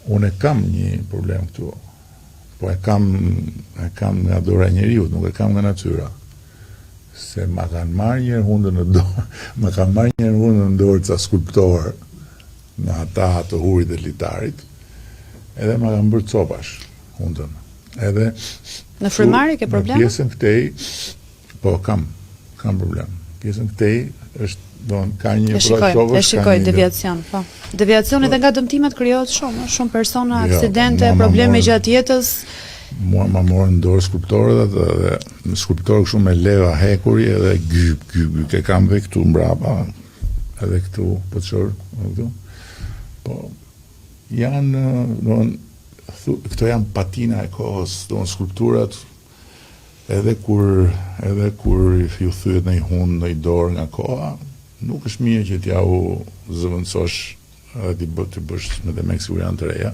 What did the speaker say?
Unë kam një problem këtu, po e kam nga dora e njeriut, nuk e kam nga natyra. Se ma kanë marrë njërë hundën në dorë, ma kanë marrë njërë hundën në dorë ca skulptorë, nga ata të hurit dhe litarit, edhe ma kanë bërë copash hundën. Edhe në frymari ke problem? Në pjesën këtej, po kam problem. Pjesën këtej është ka një e shikoj deviacion, po. Deviacioni dhe nga dëmtimet krijohet shumë persona, aksidente, probleme gjatë jetës. Mua ma morën në dorë skulptorët dhe skulptorë kështu me leva hekuri edhe gyp, ke kam dhe këtu mbrapa, edhe këtu pëtëshor, këtu. Po, këto janë patina e kohës, skulpturat, edhe kur ju thyet në i hund në i dorë nga koha, nuk është mirë që t'ja u zëvëndësosh edhe t'i bësh me dhe me kësiguran të reja.